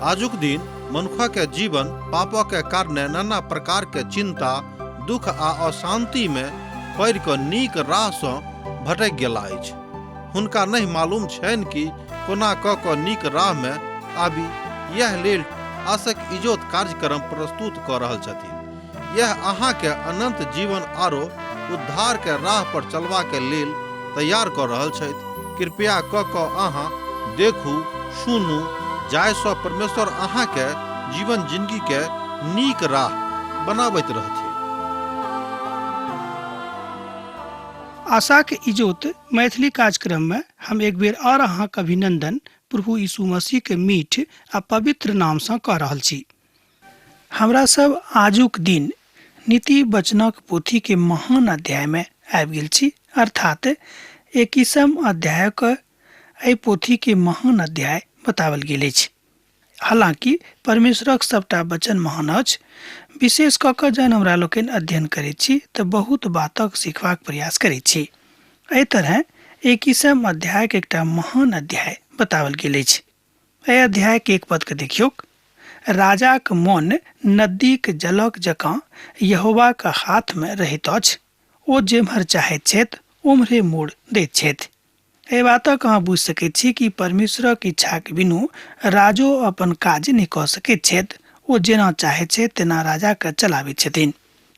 आजुक दिन मनुष्य के जीवन पापों के कारण नाना प्रकार के चिंता, दुख आ अशांति में पड़ कऽ नीक राह सँ भटक गेला अछि। हुनका नहीं मालूम छनि कि कोना कऽ नीक राह में आबि यह लेल आशक इजोत कार्यक्रम प्रस्तुत कऽ रहल छथिन। यह अहाँ के अनंत जीवन आरो उद्धार के राह पर चलवा के लेल तैयार कऽ रहल छथि। कृपया कऽ अहाँ देखू, सुनू, जाहिसँ परमेश्वर अहाँ के जीवन जिंदगी के नीक राह बनाबैत रहथिन। आशा के इजोत मैथिली कार्यक्रम में हम एक बेर और अहाँ के अभिनंदन प्रभु यीशु मसीह के मीठ आ पवित्र नाम से कह रहल छी। हमरा सब आजुक दिन नीति वचनक पोथी के महान अध्याय में आबि गेल छी, अर्थात 21वां अध्याय के एहि पोथी के महान अध्याय बतावल गेल अछि। हालांकि परमेश्वरक सबटा वचन महान अछि, विशेष कऽ कऽ जहन हमरा लोकनि अध्ययन करैत छी तऽ बहुत बातक सिखबाक प्रयास करैत छी। एहि तरह 21वां अध्याय के एकटा महान अध्याय बतावल गेल अछि। एहि अध्याय के एक पद के देखियौ। राजाक मोन नदीक जलक जकाँ यहोवाक हाथ में रहैत अछि, ओ जेम्हर चाहैत छथि ओम्हरे मोड़ दैत छथि। एहि बातक अहाँ बुझि सकैत छी कि परमेश्वरक इच्छा के बिनु राजो अपन काज नहि कऽ सकैत छथि। ओ जेना चाहैत छथि तेना राजा के चलाबैत छथिन।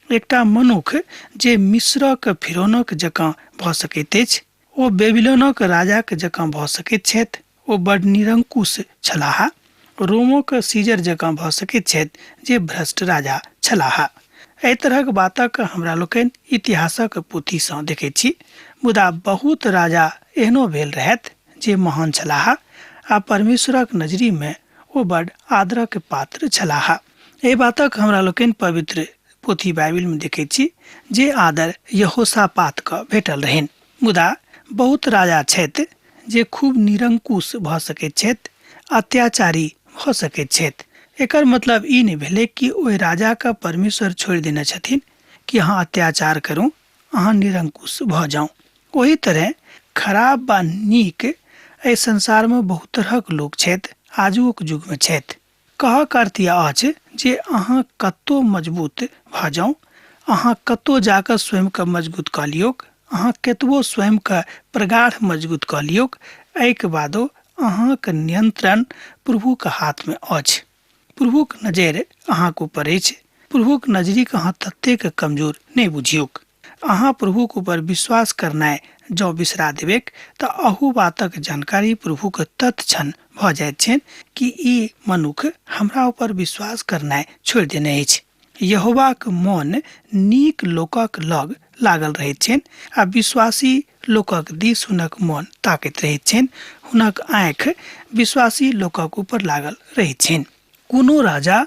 एकटा मनुख जे मिस्रक फिरौनक जकाँ भऽ सकैत अछि, ओ बेबीलोनक राजाक जकाँ भऽ सकैत छथि। ओ बड़ निरंकुश छलाह। रोमोक सीजर जकाँ भऽ सकैत छथि जे भ्रष्ट राजा छलाह। एहि तरहक बातक हमरा लोकनि इतिहासक पोथी सँ देखैत छी। मुदा बहुत राजा एहनो भेल रहथि जे महान छलाह आ परमेश्वरक नजरी में ओ बड़ आदरक पात्र छलाह। एहि बातक हमरा लोकनि पवित्र पोथी बाइबिल में देखैत छी जे आदर यहोशापात के भेटल रहनि। मुदा बहुत राजा छथि जे खूब निरंकुश भऽ सकैत छथि, अत्याचारी भऽ सकैत छथि। एकर मतलब ई नहि भेलै कि ओहि राजा के परमेश्वर छोड़ि देने छथिन कि अहाँ अत्याचार करू, अहाँ निरंकुश भऽ जाउ। ओही तरह खराब वा नीक एहि संसार में बहुत तरहक लोक छथि, आजुक युग में छथि। कहक अर्थ यह अछि जे अहाँ कतौ मजबूत भऽ जाउ, अहाँ कतौ जाकर स्वयं के मजबूत कऽ लियौ, अहाँ कतबो स्वयं के प्रगाढ़ मजबूत कऽ लियौ, एहिके बादो अहाँके नियंत्रण प्रभुक हाथ में अछि। प्रभुक नजर अहाँके ऊपर अछि। प्रभुक नजरीक अहाँ ततेक कमजोर नहि बुझियौ। अहाँ प्रभुक ऊपर विश्वास करनाइ जँ बिसरा देबेक तऽ अहू बातक जानकारी प्रभुक तत्क्षण भऽ जाइत छनि कि ई मनुख हमरा ऊपर विश्वास करनाइ छोड़ि देने अछि। यहोवाक मोन नीक लोकक लग लागल रहैत छनि आ विश्वासी लोकक दिस हुनक मोन ताकैत रहैत छनि। हुनक आँखि विश्वासी लोकक ऊपर लागल रहैत छनि। कोनो राजा,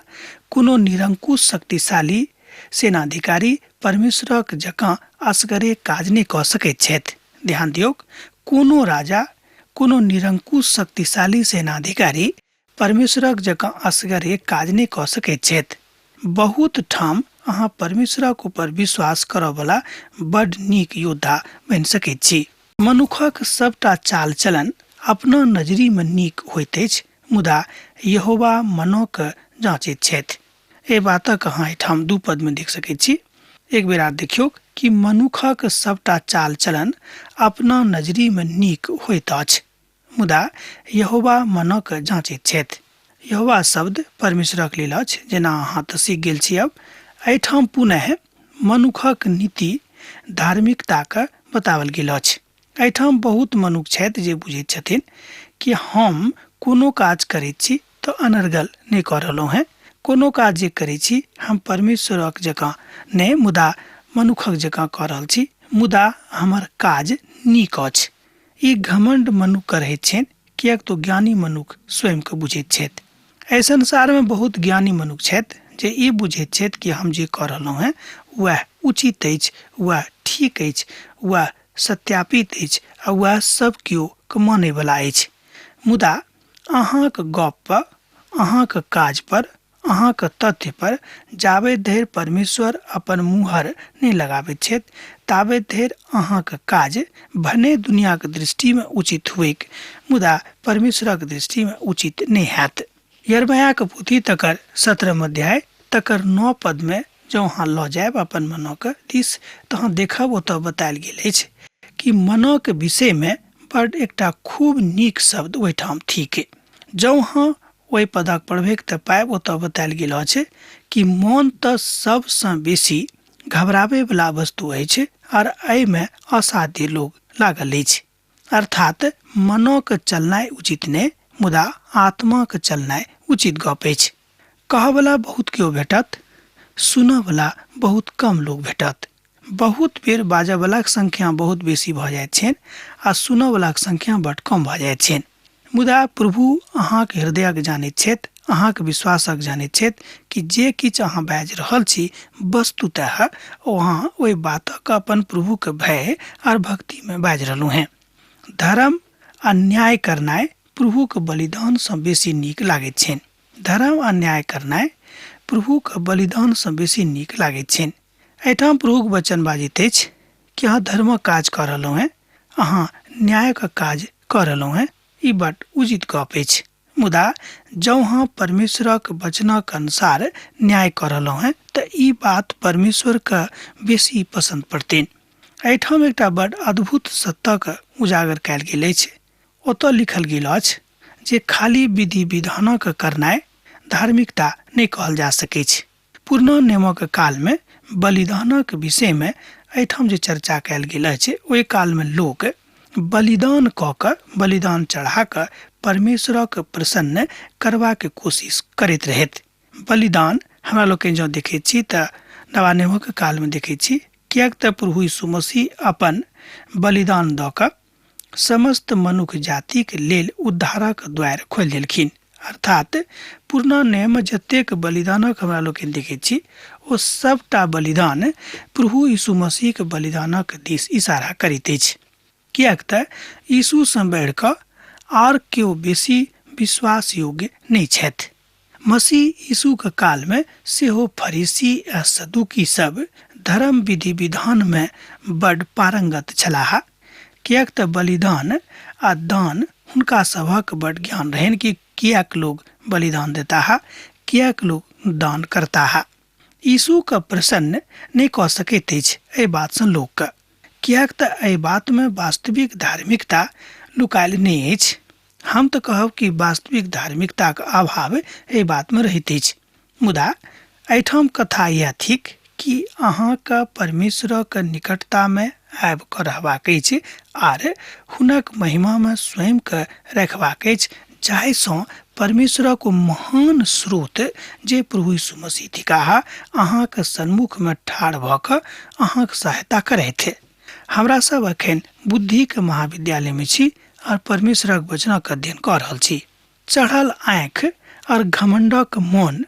कोनो निरंकुश शक्तिशाली सेनाधिकारी परमेश्वरक जकाँ असगरे काज नहि कऽ सकैत छथि। ध्यान दियौ, कोनो राजा, कोनो निरंकुश शक्तिशाली सेनाधिकारी परमेश्वरक जकाँ असगरे काज नहि कऽ सकैत छथि। बहुत ठाम अहाँ परमेश्वरक ऊपर विश्वास करऽ वाला बड नीक योद्धा बनि सकैत छी। मनुखक सबटा चाल चलन अपना नजरी में नीक होइत अछि, मुदा यहोवा मनोक जांचैत छथि। एहि बातक अहाँ एहिठाम 2 पद में देख सकैत छी। एक बेर आर देखियौ कि मनुखक सबटा चाल चलन अपना नजरी में नीक होइत अछि, मुदा यहोवा मनक जांचैत छथि। यहोवा शब्द परमेश्वरक लेल अछि, जेना अहाँ तऽ सीख गेल छी। अब एहिठाम पुनः मनुखक नीति धार्मिकता के बतावल गेल अछि। एहिठाम बहुत मनुख छथि जे बुझैत छथिन कि हम कोनो काज करैत छी तऽ अनर्गल नहि कऽ रहलहुँ हैं। कोनो काज जे करैत छी हम परमेश्वरक जकाँ नहि, मुदा मनुखक जकाँ कऽ रहल छी, मुदा हमर काज नीक अछि। ई घमंड मनुख के रहैत छनि, किएक तो ज्ञानी मनुख स्वयं के बुझैत छथि। एहि संसार में बहुत ज्ञानी मनुख छथि जे ई बुझैत छथि कि हम जे कऽ रहलहुँ हैं वह उचित अछि, वह ठीक अछि, वह सत्यापित अछि आ वह सब केओ के मानै वाला अछि। मुदा अहाँके गप पर, अहाँके काज पर, अहाँके तथ्य पर जाबे धरि परमेश्वर अपन मुहर नहीं लगाबैत छथि ताबे धरि अहाँके काज भने दुनिया के दृष्टि में उचित हुएक, मुदा परमेश्वरक दृष्टि में उचित नहीं हैत। यिर्मयाह के पोथी तकर 17 अध्याय तकर 9 पद में जो अहाँ लऽ जायब अपन मनक दिस तऽ अहाँ देखब ओतऽ बतायल गेल अछि कि मनक विषय में बड़ एकटा खूब नीक शब्द ओहिठाम थिक। जँ अहाँ ओहि पदक पढ़बै तऽ पायब ओतऽ बतायल गेल अछि कि मन तऽ सबसँ बेसी घबराबै वाला वस्तु अछि और एहिमे असाध्य लोग लागल अछि। अर्थात मनक चलनाइ उचित नहि, मुदा आत्माक चलनाइ उचित गप अछि। कहवला बहुत केओ भेटत, सुनयवला बहुत कम लोग भेटत। बहुत बेर बाजयवलाक संख्या बहुत बेसी भऽ जाइत छनि आ सुनयवलाक संख्या बड्ड कम भऽ जाइत छनि। मुदा प्रभु अहाँके हृदयक जानैत छथि, अहाँके विश्वासक जानैत छथि कि जे किछु अहाँ बाजि रहल छी वस्तुतः अहाँ ओहि बातक अपन प्रभुके भय और भक्ति में बाजि रहलहुँ हैं। धर्म आ न्याय करनाइ प्रभुके बलिदानसँ बेसी नीक लागैत छनि। धर्म आ न्याय करनाइ प्रभुके बलिदानसँ बेसी नीक लागैत छनि। एहिठाम प्रभुक वचन बाजैत अछि कि अहाँ धर्मक काज कऽ रहलहुँ हैं, अहाँ न्यायक काज कऽ रहलहुँ हैं, ई बड्ड उचित गप अछि। मुदा जँ अहाँ परमेश्वरक वचनक अनुसार न्याय कऽ रहलहुँ हैं तऽ ई बात परमेश्वरके बेसी पसंद पड़तनि। एहिठाम एकटा बड्ड अद्भुत सत्यक उजागर कयल गेल अछि। ओतऽ लिखल गेल अछि जे खाली विधि विधानक करनाइ धार्मिकता नहि कहल जा सकैत छै। पुरना नियमक कालमे बलिदानक विषयमे एहिठाम जे चर्चा कयल गेल अछि ओहि कालमे लोक बलिदान कऽ कऽ, बलिदान चढ़ा कऽ परमेश्वरक प्रसन्न करबाक कोशिश करैत रहथि। बलिदान हमरा लोकनि जँ देखैत छी तऽ नवा नियमक कालमे देखैत छी, किएक तऽ प्रभु यीशु मसीह अपन बलिदान दऽ कऽ समस्त मनुष्य जातिक लेल उद्धारक द्वार खोलि देलखिन। अर्थात पुरना नियम जतेक बलिदानक हमरा लोकनि देखैत छी ओ सबटा बलिदान प्रभु यीशु मसीहके बलिदानक दिस इशारा करैत अछि। किएक तऽ यीशुसँ बढ़ि कऽ आर केओ बेसी विश्वास योग्य नहि छथि। मसीह यीशुके कालमे सेहो फरीसी आ सदुकी सब धर्म विधि विधानमे बड्ड पारंगत छलाह। किएक तऽ बलिदान आ दान हुनका सभक बड्ड ज्ञान रहनि कि किएक लोग बलिदान देता, किएक लोग दान करता। यीशुके प्रसन्न नहि कऽ सकैत अछि एहि बातसँ लोकके, किएक तऽ एहि बातमे वास्तविक धार्मिकता लुकायल नहि अछि। हम तऽ कहब कि वास्तविक धार्मिकताक अभाव एहि बातमे रहैत अछि। मुदा एहिठाम कथा यह थिक कि अहाँके परमेश्वरक निकटतामे आबि कऽ रहबाक अछि आर हुनक महिमामे स्वयंके रखबाक अछि, जाहिसँ परमेश्वरक महान स्रोत जे प्रभु यीशु मसीह थिकाह अहाँके सन्मुखमे ठाढ़ भऽ कऽ अहाँके सहायता करैत। हमरा सब एखन बुद्धिके महाविद्यालयमे छी और परमेश्वरक वचनक अध्ययन कऽ रहल छी। चढ़ल आँखि और घमंडक मन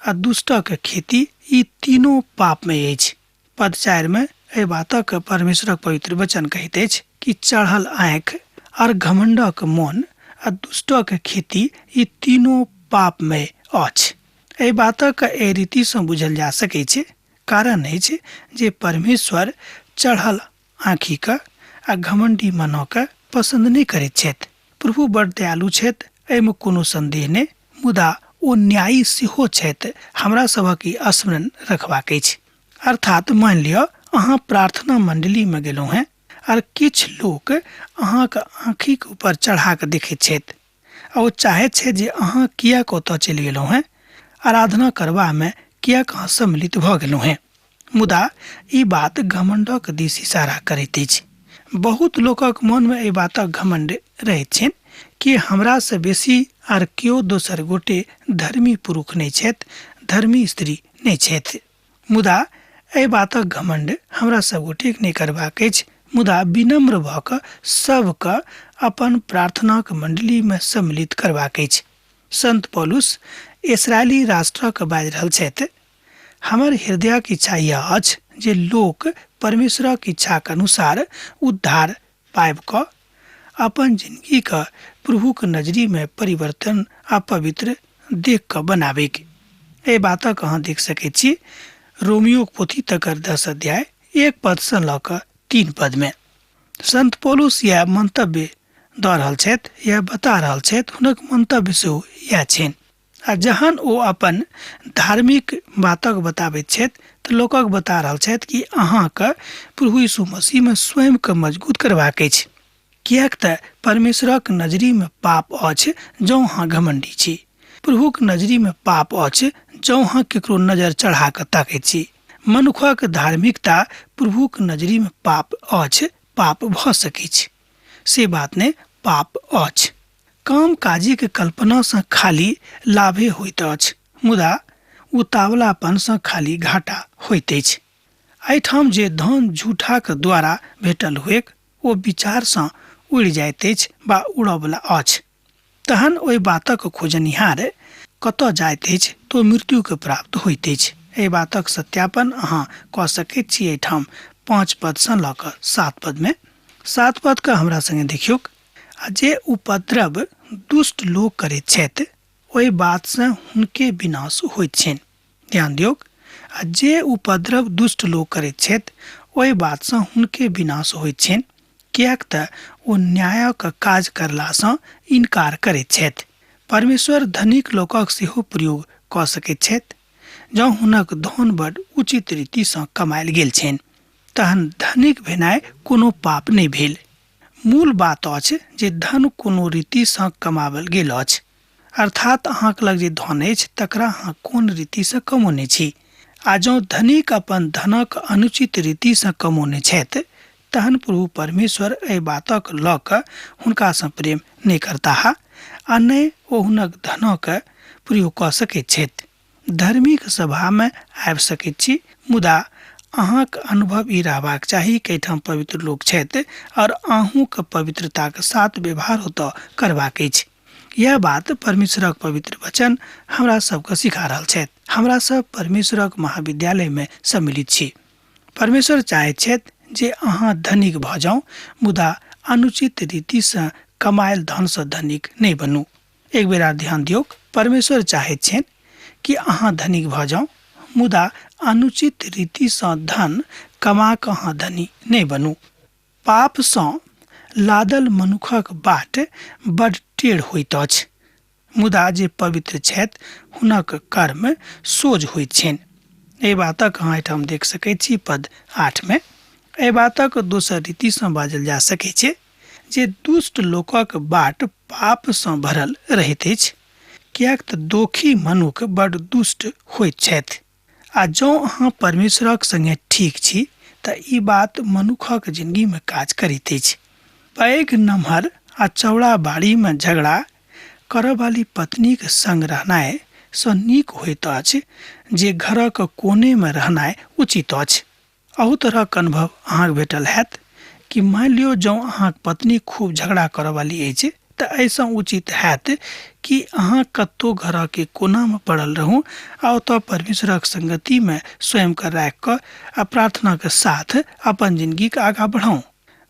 आ दुष्टक खेती ई तीनों पाप में अछि। पद 4 में एहि बातक परमेश्वरक पवित्र वचन कहैत अछि कि चढ़ल आँखि और घमंडक मन आ दुष्टक खेती ई तीनों पाप में अछि। एहि बातक एहि रीतिसँ बुझल जा सकैत छै, कारण अछि जे परमेश्वर चढ़ल आँखिके आ घमंडी मनके पसंद नहि करैत छथि। प्रभु बड्ड दयालु छथि, एहिमे कोनो संदेह नहि, मुदा ओ न्यायी सेहो छथि। हमरा सभक ई स्मरण रखबाक अछि। अर्थात मान लिअ अहाँ प्रार्थना मंडलीमे गेलहुँ हैं और किछु लोक अहाँके आँखिक ऊपर चढ़ा कऽ देखैत छथि आ ओ चाहैत छथि जे अहाँ किएक ओतऽ चलि गेलहुँ हैं, आराधना करबामे किएक अहाँ सम्मिलित भऽ गेलहुँ हैं। मुदा ई बात घमंडक दिस इशारा करैत अछि। बहुत लोकक मनमे एहि बातक घमंड रहैत छनि कि हमरा से बेसी आर केओ दोसर गोटे धर्मी पुरुष नहि छथि, धर्मी स्त्री नहि छथि। मुदा एहि बातक घमंड हमरा सब गोटेक नहि करबाक अछि, मुदा विनम्र भऽ कऽ सबके अपन प्रार्थनाक मंडलीमे सम्मिलित करबाक अछि। संत पौलुस इस्राएली राष्ट्रक बाजि रहल छथि। हमर हृदयक इच्छा यह अछि जे लोक परमेश्वरक इच्छाक अनुसार उद्धार पाबि कऽ अपन जिंदगीके प्रभुक नजरीमे परिवर्तन आ पवित्र देख कऽ बनाबैक। एहि बातक अहाँ देख सकैत छी रोमियो पोथी तकर 10 अध्याय 1 पदसँ लऽ कऽ 3 पदमे। संत पौलुस यह मंतव्य दऽ रहल छथि, यह बता रहल छथि, हुनक मंतव्य सेहो यह छनि आ जहन ओ अपन धार्मिक बातक बताबैत छथि तऽ लोकक बता रहल छथि कि अहाँके प्रभु यीशु मसीहमे स्वयंके मजबूत करबाक अछि, किएक तऽ परमेश्वरक नजरिमे पाप अछि जँ अहाँ घमण्डी छी। प्रभुक नजरिमे पाप अछि जँ अहाँ केकरो नजर चढ़ा कऽ ताकैत छी। मनुखक धार्मिकता प्रभुक नजरिमे पाप अछि, पाप भऽ सकैत छै, से बात नहि पाप अछि। काम काजीके कल्पनासँ खाली लाभे होइत अछि, मुदा उतावलापनसँ खाली घाटा होइत अछि। एहिठाम जे धन झूठाक द्वारा भेटल हुएक ओ विचारसँ उड़ि जाइत अछि वा उड़यवला अछि, तहन ओहि बातक खोजनिहार कतऽ जाइत अछि तऽ मृत्युके प्राप्त होइत अछि। एहि बातक सत्यापन अहाँ कऽ सकैत छी एहिठाम 5 पदसँ लऽ कऽ 7 पदमे। 7 पदके हमरा संगे देखियौ। आ जे उपद्रव दुष्ट लोक करैत छथि ओहि बातसँ हुनके विनाश होइत छनि। ध्यान दियौ। आ जे उपद्रव दुष्ट लोक करैत छथि ओहि बातसँ हुनके विनाश होइत छनि, किएक तऽ ओ न्यायक काज करलासँ इनकार करैत छथि। परमेश्वर धनिक लोकक सेहो प्रयोग कऽ सकैत छथि। जँ हुनक धन बड्ड उचित रीतिसँ कमायल गेल छनि तहन धनिक भेनाइ कोनो पाप नहि भेल। मूल बात अछि जे धन कोनो रीतिसँ कमाओल गेल अछि, अर्थात अहाँक लग जे धन अछि तकरा अहाँ कोन रीतिसँ कमौने छी। आ जँ धनिक अपन धनक अनुचित रीतिसँ कमौने छथि तहन प्रभु परमेश्वर एहि बातक लऽ कऽ हुनकासँ प्रेम नहि करताह आ नहि ओ हुनक धनक प्रयोग कऽ सकैत छथि। धार्मिक सभामे आबि सकैत छी, मुदा अहाँके अनुभव ई रहबाक चाही कि एहिठाम पवित्र लोक छथि और अहूँके पवित्रताके साथ व्यवहार ओतऽ करबाक अछि। यह बात परमेश्वरक पवित्र वचन हमरा सबके सिखा रहल छथि। हमरा सब परमेश्वरक महाविद्यालयमे सम्मिलित छी। परमेश्वर चाहैत छथि जे अहाँ धनिक भऽ जाउ, मुदा अनुचित रीतिसँ कमायल धनसँ धनिक नहि बनू। एक बेर आर ध्यान दियौ। परमेश्वर चाहैत छथि कि अहाँ धनिक भऽ जाउ, मुदा अनुचित रीतिसँ धन कमा कऽ अहाँ धनी नहि बनू। पापसँ लादल मनुखक बाट बड्ड टेढ़ होइत अछि, मुदा जे पवित्र छथि हुनक कर्म सोझ होइत छनि। एहि बातक अहाँ एहिठाम देख सकैत छी पद 8 में। एहि बातक दोसर रीतिसँ बाजल जा सकैत छै जे दुष्ट लोकक बाट पापसँ भरल रहैत अछि, किएक तऽ दोखी मनुख बड्ड दुष्ट होइत छथि। आ जँ अहाँ परमेश्वरक संगे ठीक छी तऽ ई बात मनुखक जिन्दगीमे काज करैत अछि। पैघ नमहर आ चौड़ा बाड़ीमे झगड़ा करयवाली पत्नीक संग रहनाइ सँ नीक होइत अछि जे घरक कोनेमे रहनाइ उचित अछि। अहू तरहक अनुभव अहाँके भेटल हैत कि मान लियौ जँ अहाँक पत्नी खूब झगड़ा करयवाली अछि तऽ एहिसँ उचित हैत कि अहाँ कतहु घरके कोनामे पड़ल रहू आ ओतऽ परमेश्वरक संगतिमे स्वयंके राखि कऽ आ प्रार्थनाके साथ अपन जिन्दगीके आगाँ बढ़ाउ।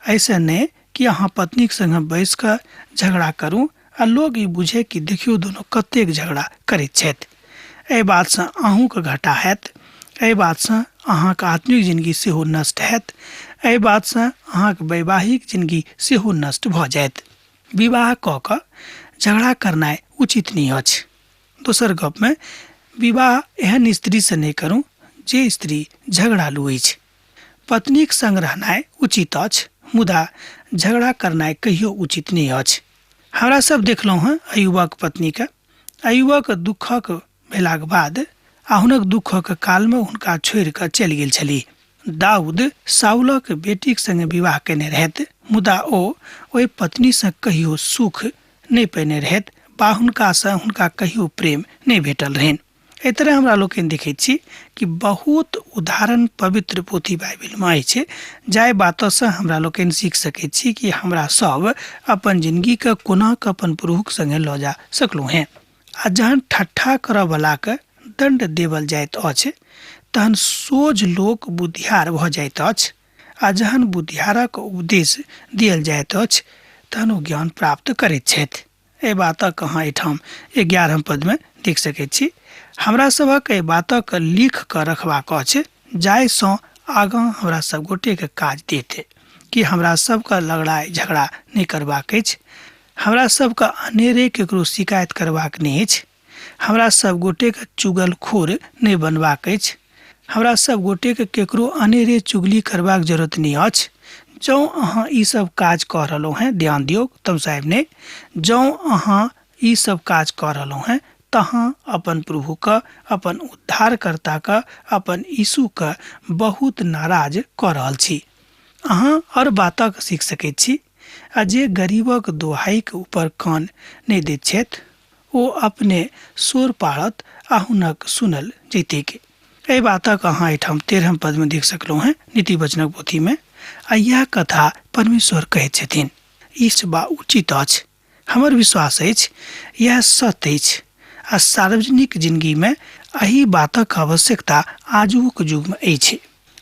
ऐसे नहि कि अहाँ पत्नीक संगे बैस कऽ झगड़ा करू आ लोग ई बुझे कि देखियौ दुनू कतेक झगड़ा करैत छथि। एहि बातसँ अहूँके घाटा हैत। एहि बातसँ अहाँके आत्मिक जिन्दगी सेहो नष्ट हैत। एहि बातसँ अहाँके वैवाहिक जिन्दगी सेहो नष्ट भऽ जायत। विवाह कऽ कऽ झगड़ा करनाइ उचित नहीं अछि। दोसर गपमे विवाह एहन स्त्रीसँ नहि करू जे स्त्री झगड़ालू अछि। पत्नीक संग रहनाइ उचित अछि, मुदा झगड़ा करनाइ कहियो उचित नहीं अछि। हमरा सब देखलहुँ हँ अय्यूबक पत्नीके। अय्यूबक दुःखक भेलाक बाद आ हुनक दुःखक कालमे हुनका छोड़ि कऽ चलि गेल छलीह। दाऊद साउलक बेटीक संगे विवाह केने रहथि, मुदा ओ ओहि पत्नीसँ कहियो सुख नहि पेने रहथि वा हुनकासँ हुनका कहियो प्रेम नहि भेटल रहनि। एहि तरह हमरा लोकनि देखैत छी कि बहुत उदाहरण पवित्र पोथी बाइबलमे अछि जाहि बातसँ हमरा लोकनि सीख सकैत छी कि हमरा सब अपन जिन्दगीके कोना कऽ अपन प्रभुक संगे लऽ जा सकलहुँ हेँ। आ जहन ठट्ठा करयवलाके दण्ड देवल जाइत अछि तहन सोझ लोक बुद्धियार भऽ जाइत अछि, आ जहन बुद्धियारक उपदेश देल जाइत अछि तहन ओ ज्ञान प्राप्त करैत छथि। एहि बातक अहाँ एहिठाम 11 पदमे देख सकैत छी। हमरा सभक एहि बातक लिख कऽ रखबाक अछि जाहिसँ आगाँ हमरा सब गोटेके काज देत कि हमरा सबके लड़ाइ झगड़ा नहि करबाक अछि। हमरा सबके अनेरे ककरो शिकायत करबाक नहि अछि। हमरा सब गोटे के चुगलखोर नहीं बनबाक अछि। हमरा सब गोटे के केकरो अनेरे चुगली करबाक जरूरत नहीं अछि। जौं अहाँ ई सब काज कऽ रहलहुँ हैं, ध्यान दियौ तब साहब ने, जौं अहाँ ई सब काज कऽ रहलहुँ हैं तहाँ अपन प्रभु का, अपन उद्धारकर्ता का, अपन यीशु का बहुत नाराज कऽ रहल छी। अहाँ और बातक सीख सकैत छी। आ जे गरीबक दोहाई के ऊपर कान नहीं दैत छथि ओ अपने शोर पाड़त आ हुनक सुनल जैतेक। एहि बातक अहाँ एहिठाम 13 पद में देख सकलहुँ हैं नीति वचनक पोथी में। आ यह कथा परमेश्वर कहैत छथिन। ई बा उचित अछि, हमर विश्वास अछि यह सत्य अछि। आ सार्वजनिक जिंदगी में एही बातक आवश्यकता आजुक युग में अछि।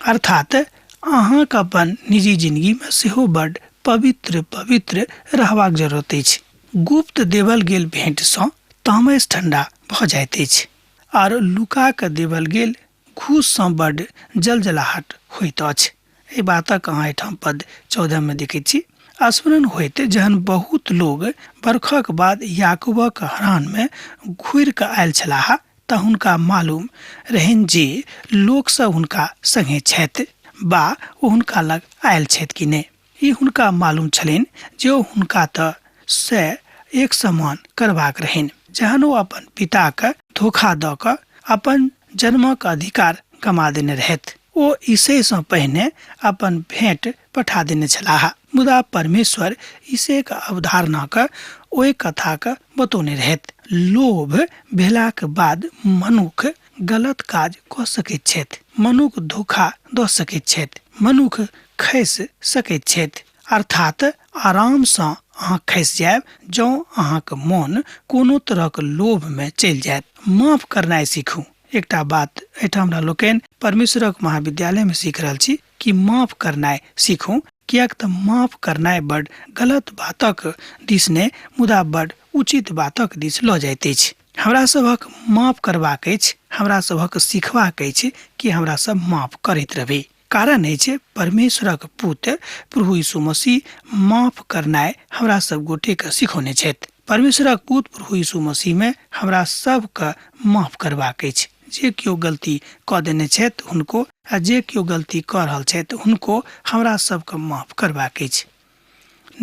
अर्थात अहाँक अपन निजी जिंदगी में सेहो बड़ पवित्र रहबाक जरूरत अछि। गुप्त देवल गेल भेंट सँ तामस ठंडा भ जाइत अछि और लुका के देवल गेल घूस सँ बड़ जलजलाहट होइत अछि। एहि बातक अहाँ एहिठाम पद 14 में देखैत छी। स्मरण होइत जहन बहुत लोग बरखक बाद याकूबक हरान में घुरि कऽ आयल छलाह तऽ हुनका मालूम रहनि जे लोक सब हुनका संगे छथि बा ओ हुनका लग आयल छथि कि नहि। ई हुनका मालूम छलनि जे ओ हुनका तऽ से एक समान करबाक रहनि जहन ओ अपन पिता के धोखा दऽ कऽ अपन जन्मक अधिकार गमा देने रहथि। ओ ईसे सँ पहिने अपन भेंट पठा देने छलाह, मुदा परमेश्वर ईसे के अवधारणा के ओहि कथा के बतौने रहथि। लोभ भेलाक बाद मनुख गलत काज कऽ सकैत छथि, मनुख धोखा दऽ सकैत छथि, मनुख खसि सकैत छथि। अर्थात आराम सँ अहाँ खसि जायब जौं अहाँक मोन कोनो तरहक लोभ में चलि जायत। माफ करनाइ सीखू। एकटा बात एहिठाम हमरा लोकनि परमेश्वरक महाविद्यालय में सीख रहल छी कि माफ करनाइ सीखू, कियाक तऽ माफ करनाइ बड़ गलत बातक दिस ने मुदा बड़ उचित बातक दिस लऽ जाइत अछि। हमरा सभक माफ करबाक अछि, हमरा सभक सीखबाक अछि कि हमरा सब माफ करैत रहबै। कारण अछि परमेश्वरक पुत्र प्रभु यीशु मसीह माफ करनाइ हमरा सब गोटे के सिखौने छथि। परमेश्वरक पुत्र प्रभु यीशु मसीह में हमरा सब के माफ करबाक अछि। जे केओ गलती कऽ देने छथि हुनको, आ जे केओ गलती कऽ रहल छथि हुनको हमरा सबके माफ करबाक अछि।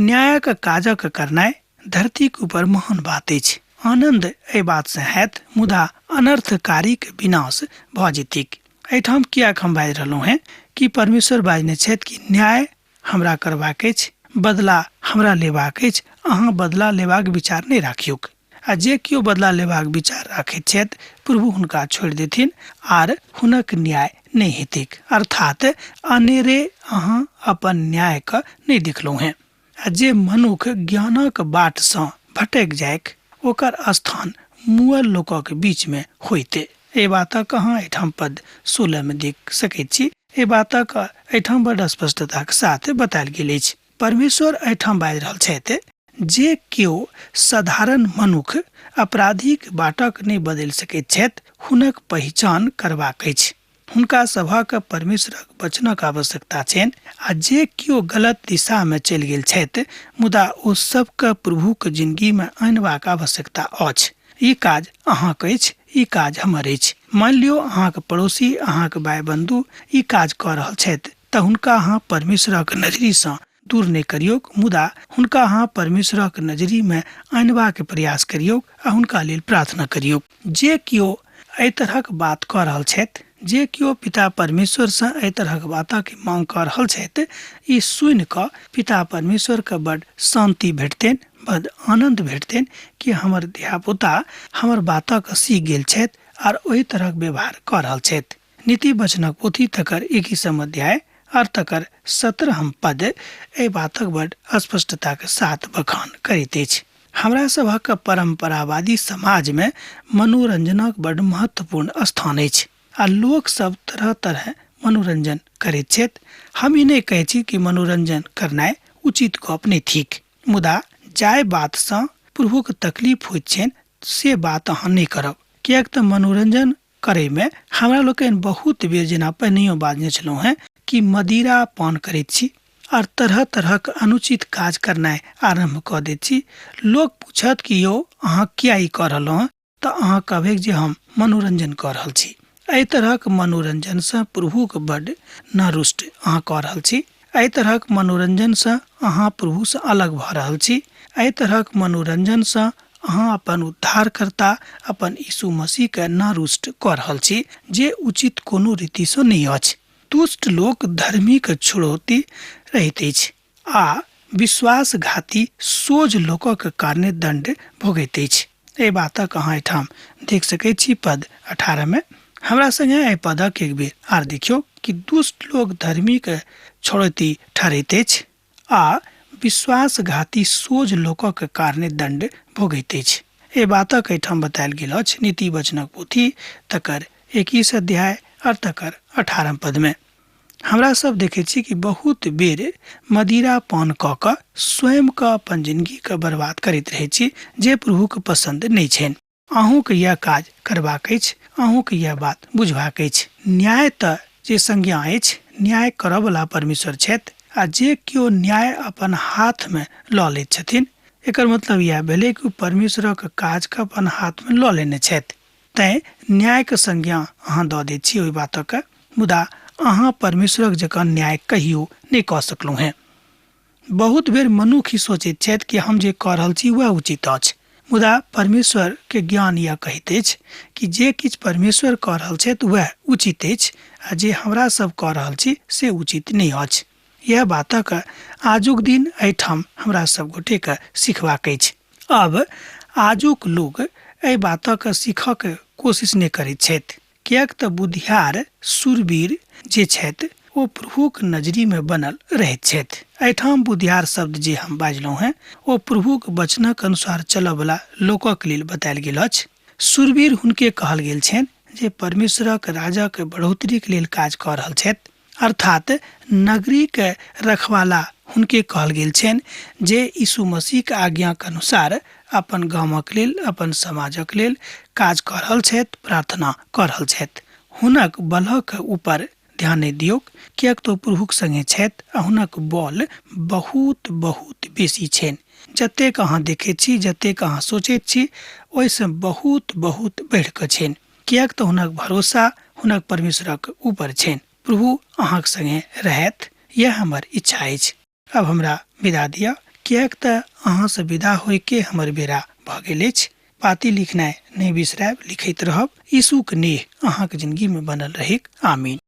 न्यायक काजक करनाइ धरती के ऊपर महान बात अछि। आनंद एहि बात से हैत मुदा अनर्थकारी के विनाश भऽ जेतैक। एहिठाम कियाक हम बाजि रहलहुँ हैं कि परमेश्वर बाजने छथि कि न्याय हमरा करबाक अछि, बदला हमरा लेबाक अछि। अहाँ बदला लेबाक विचार नहि राखियौक। आ जे केओ बदला लेबाक विचार राखैत छथि प्रभु हुनका छोड़ि देथिन आर हुनक न्याय नहीं हेतैक। अर्थात अनेरे अहाँ अपन न्याय के नहीं देखलहुँ हैं। आ जे मनुख ज्ञानक बाट सँ भटक जायक ओकर स्थान मुअल लोकक बीच में होइते। ए बातक अहाँ एहिठाम पद 16 में देख सकैत छी। ए बातक एहिठाम बड़ स्पष्टता के साथ बतायल गेल अछि। परमेश्वर एहिठाम बाजि रहल छथि जे केओ साधारण मनुख अपराधीक बाटक नहीं बदलि सकैत छथि हुनक पहचान करबाक अछि। हुनका सभक परमेश्वरक वचनक आवश्यकता छनि। आ जे केओ गलत दिशा में चलि गेल छथि मुदा ओ सबके प्रभुक जिंदगी में आनबाक आवश्यकता अछि। ई काज अहाँक अछि, ई काज हमर अछि। मान लियो अहाँक पड़ोसी, अहाँक भाई बंधु ई काज कऽ रहल छथि तऽ हुनका अहाँ परमेश्वरक नजरी सँ दूर नहीं करियौक, मुदा हुनका अहाँ परमेश्वरक नजरी में आनबाक प्रयास करियौक आ हुनका लेल प्रार्थना करियौक। जे केओ एहि तरहक बात कऽ रहल छथि, जे केओ पिता परमेश्वर सँ एहि तरहक बातक मांग कऽ रहल छथि, ई सुनि कऽ पिता परमेश्वर के बड़ शांति भेटतनि, बड़ आनंद भेटतनि कि हमर धियापुता हमर बातक सीख गेल छथि आर ओहि तरहक व्यवहार कऽ रहल छथि। नीति वचनक पोथी तकर 21 अध्याय और तकर 17 पद एहि बातक बड़ स्पष्टता के साथ बखान करैत अछि। हमरा सभक परंपरावादी समाज में मनोरंजनक बड़ महत्वपूर्ण स्थान अछि आ लोक सब तरह तरह मनोरंजन करैत छथि। हम ई नहीं कहै छी कि मनोरंजन करनाइ उचित गप नहीं थिक, मुदा जाय बात सँ प्रभुक तकलीफ होइत छनि से बात अहाँ नहीं करब। कियाक तऽ मनोरंजन करे में हमरा लोकनि बहुत बेर जेना पहिनहियो बाजने छलहुँ हैं कि मदिरा पान करैत छी और तरह तरहक अनुचित काज करनाइ आरंभ कऽ दैत छी। लोक पूछत कि यौ अहाँ किया ई कऽ रहलहुँ हैं तऽ अहाँ कहबै जे हम मनोरंजन कऽ रहल छी। एहि तरहक मनोरंजन से प्रभु के बड्ड नारुष्ट अहाँ कऽ रहल छी। एहि तरहक मनोरंजन से अहाँ प्रभु से अलग भऽ रहल छी। एहि तरहक मनोरंजन से अहाँ अपन उद्धारकर्ता अपन यीशु मसीह के नारुष्ट कऽ रहल छी, जे उचित कोनो रीति से नहीं अछि। दुष्ट लोक धर्मी के छुड़ौती रहैत अछि आ विश्वासघाती सोझ लोकक कारणे दंड भोगैत अछि। एहि बातक अहाँ एहिठाम देख सकैत छी पद 18 में। हमरा संगे एहि पदक एक बेर आर देखियो कि दुष्ट लोग धर्मी के छुड़ौती ठहरैत अछि आ विश्वासघाती सोझ लोकक कारणे दंड भोगैत अछि। एहि बातक एहिठाम बतायल गेल अछि नीति वचनक पोथी तकर 21 अध्याय और तकर 18 पद में। हमरा सब देखे छी कि बहुत बेर मदिरा पान कऽ कऽ स्वयं का अपन जिंदगी के बर्बाद करैत रहे छी, जे प्रभु के पसंद नहीं छनि। अहूँ के यह काज करबाक अछि, अहूँ के यह बात बुझबाक अछि। न्याय तऽ जे संज्ञा अछि, न्याय करऽ वाला परमेश्वर छथि आ जे केओ न्याय अपन हाथ में लऽ लैत छथिन, एकर मतलब यह भेलै कि परमेश्वरक काज के अपन हाथ में लऽ लेने छथि। तैं न्याय के संज्ञा अहाँ दऽ दै छी ओहि बातक, मुदा अहाँ परमेश्वरक जकाँ न्याय कहियो नहीं कऽ सकलहुँ हैं। बहुत बेर मनुष्य ही सोचैत छथि कि हम जे कऽ रहल छी वह उचित अछि, मुदा परमेश्वर के ज्ञान यह कहैत अछि कि जे किछु परमेश्वर कऽ रहल छथि वह उचित अछि आ जे हमरा सब कऽ रहल छी से उचित नहीं अछि। यह बातक आजुक दिन एहिठाम हमरा सब गोटे के सिखबाक अछि। अब आजुक लोग एहि बातक सीखक कोशिश नहीं करैत छथि, किएक तऽ बुद्धियार शूरवीर जे छथि ओ प्रभुक नजरी में बनल रहैत छथि। एहिठाम बुद्धियार शब्द जे हम बाजलहुँ हैं ओ प्रभुक वचनक अनुसार चलऽ वाला लोकक लेल बतायल गेल अछि। शूरवीर हुनके कहल गेल छनि जे परमेश्वरक राजा के बढ़ोतरी के लेल काज कऽ रहल छथि, अर्थात नगरी के रखवाला हुनके कहल गेल छनि जे यीशु मसीह के आज्ञा के अनुसार अपन गामक लेल अपन समाजक लेल काज कऽ रहल छथि, प्रार्थना कऽ रहल छथि। हुनक बलक ऊपर ध्यान नहीं दियौ, किएक तो प्रभुक संगे छथि आ हुनक बल बहुत बहुत बेसी छनि। जतेक अहाँ देखैत छी, जतेक अहाँ सोचैत छी, ओहिसँ बहुत बहुत बढ़ि कऽ छनि, किएक तऽ हुनक भरोसा हुनक परमेश्वरक ऊपर छनि। प्रभु अहाँक संगे रहत, यह हमर इच्छा अछि। अब हमरा विदा दिअ, किएक तऽ अहाँ से विदा होय के हमर बेरा भऽ गेल अछि। पाती लिखनाइ नहीं बिसरायब, लिखैत रहब। यीशु के नेह अहाँके जिंदगी में बनल रही। आमीन।